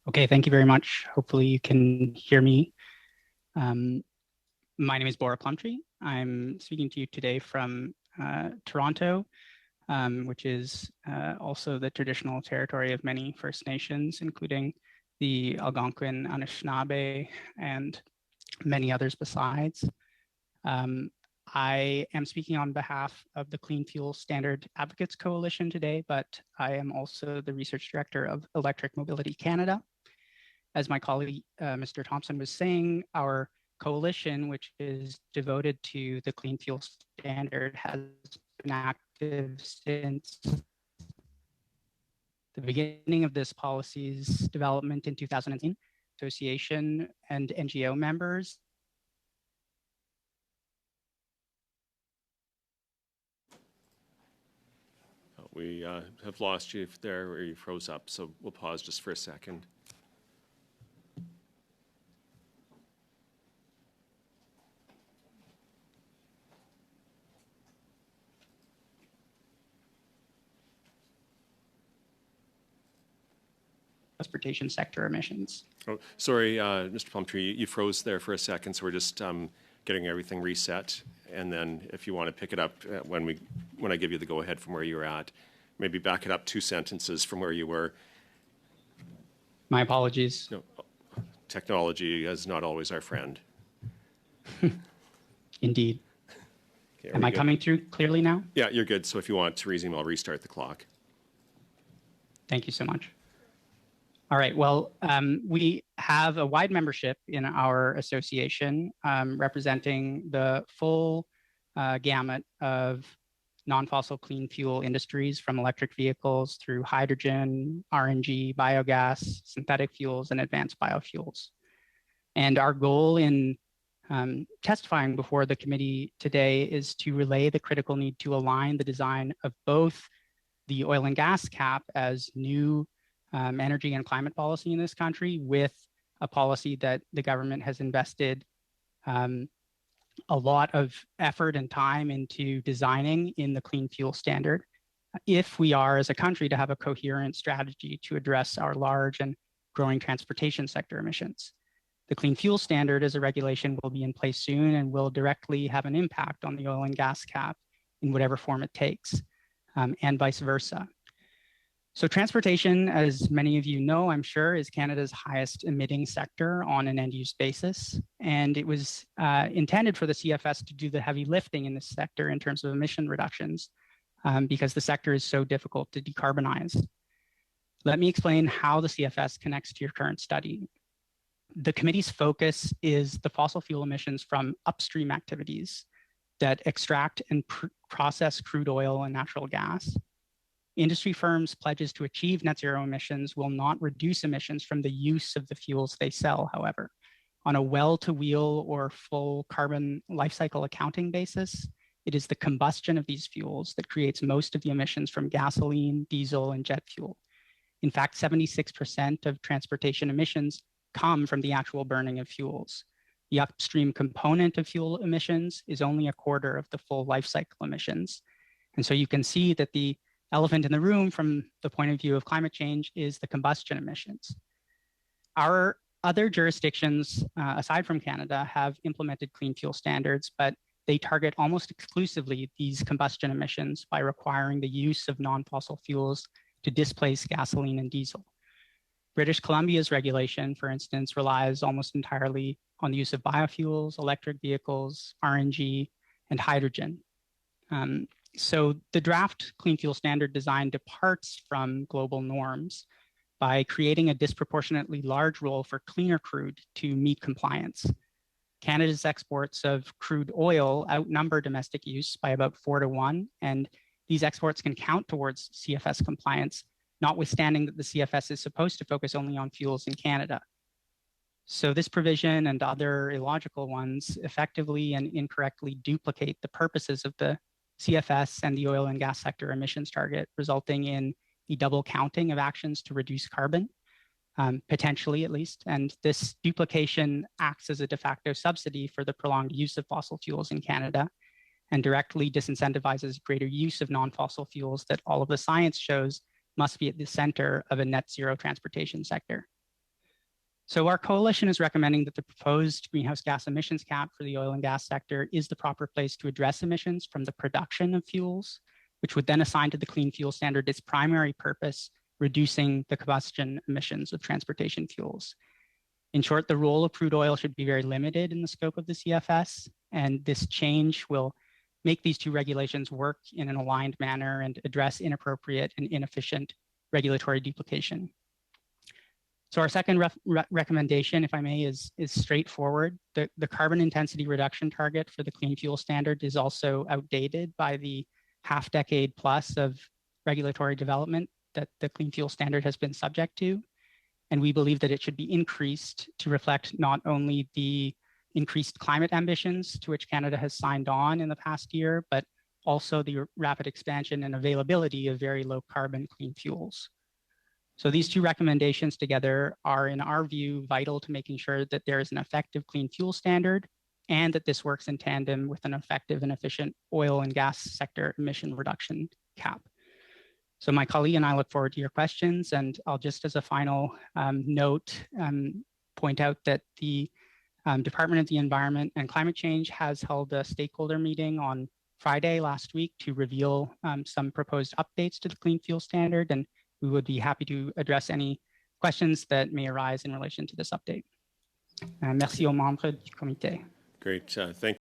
Okay, thank you very much. Hopefully you can hear me. My name is Bora Plumptre. I'm speaking to you today from Toronto, which is also the traditional territory of many First Nations, including the Algonquin, Anishinaabe, and many others besides. I am speaking on behalf of the Clean Fuel Standard Advocates Coalition today, but I am also the Research Director of Electric Mobility Canada. As my colleague, Mr. Thompson was saying, our coalition, which is devoted to the Clean Fuel Standard, has been active since the beginning of this policy's development in 2010. Association and NGO members. We have lost you there where you froze up, so we'll pause just for a second. Transportation sector emissions. Oh, sorry, Mr. Plumptre, you froze there for a second, so we're just getting everything reset. And then if you want to pick it up when I give you the go-ahead from where you're at, maybe back it up 2 sentences from where you were. My apologies. No, technology is not always our friend. Indeed. Okay, Am I coming through clearly now? Yeah, you're good. So if you want to resume, I'll restart the clock. Thank you so much. All right, well, we have a wide membership in our association representing the full gamut of non-fossil clean fuel industries, from electric vehicles through hydrogen, RNG, biogas, synthetic fuels, and advanced biofuels. And our goal in testifying before the committee today is to relay the critical need to align the design of both the oil and gas cap as new energy and climate policy in this country with a policy that the government has invested a lot of effort and time into designing in the Clean Fuel Standard, if we are as a country to have a coherent strategy to address our large and growing transportation sector emissions. The Clean Fuel Standard as a regulation will be in place soon and will directly have an impact on the oil and gas cap in whatever form it takes, and vice versa. So transportation, as many of you know, I'm sure, is Canada's highest emitting sector on an end-use basis. And it was intended for the CFS to do the heavy lifting in this sector in terms of emission reductions because the sector is so difficult to decarbonize. Let me explain how the CFS connects to your current study. The committee's focus is the fossil fuel emissions from upstream activities that extract and process crude oil and natural gas. Industry firms' pledges to achieve net zero emissions will not reduce emissions from the use of the fuels they sell, however. On a well-to-wheel or full carbon life cycle accounting basis, it is the combustion of these fuels that creates most of the emissions from gasoline, diesel, and jet fuel. In fact, 76% of transportation emissions come from the actual burning of fuels. The upstream component of fuel emissions is only a quarter of the full life cycle emissions. And so you can see that the elephant in the room from the point of view of climate change is the combustion emissions. Our other jurisdictions, aside from Canada, have implemented clean fuel standards, but they target almost exclusively these combustion emissions by requiring the use of non-fossil fuels to displace gasoline and diesel. British Columbia's regulation, for instance, relies almost entirely on the use of biofuels, electric vehicles, RNG, and hydrogen. So the draft Clean Fuel Standard design departs from global norms by creating a disproportionately large role for cleaner crude to meet compliance. Canada's exports of crude oil outnumber domestic use by about 4-to-1, and these exports can count towards CFS compliance, notwithstanding that the CFS is supposed to focus only on fuels in Canada. So this provision and other illogical ones effectively and incorrectly duplicate the purposes of the CFS and the oil and gas sector emissions target, resulting in the double counting of actions to reduce carbon, potentially at least. And this duplication acts as a de facto subsidy for the prolonged use of fossil fuels in Canada and directly disincentivizes greater use of non-fossil fuels that all of the science shows must be at the center of a net zero transportation sector. So our coalition is recommending that the proposed greenhouse gas emissions cap for the oil and gas sector is the proper place to address emissions from the production of fuels, which would then assign to the clean fuel standard its primary purpose, reducing the combustion emissions of transportation fuels. In short, the role of crude oil should be very limited in the scope of the CFS, and this change will make these two regulations work in an aligned manner and address inappropriate and inefficient regulatory duplication. So our second recommendation, if I may, is straightforward. The carbon intensity reduction target for the clean fuel standard is also outdated by the half-decade plus of regulatory development that the clean fuel standard has been subject to. And we believe that it should be increased to reflect not only the increased climate ambitions to which Canada has signed on in the past year, but also the rapid expansion and availability of very low carbon clean fuels. So these two recommendations together are, in our view, vital to making sure that there is an effective clean fuel standard and that this works in tandem with an effective and efficient oil and gas sector emission reduction cap. So my colleague and I look forward to your questions, and I'll just as a final note point out that the Department of the Environment and Climate Change has held a stakeholder meeting on Friday last week to reveal some proposed updates to the clean fuel standard, and we would be happy to address any questions that may arise in relation to this update. Merci aux membres du comité. Great. Thank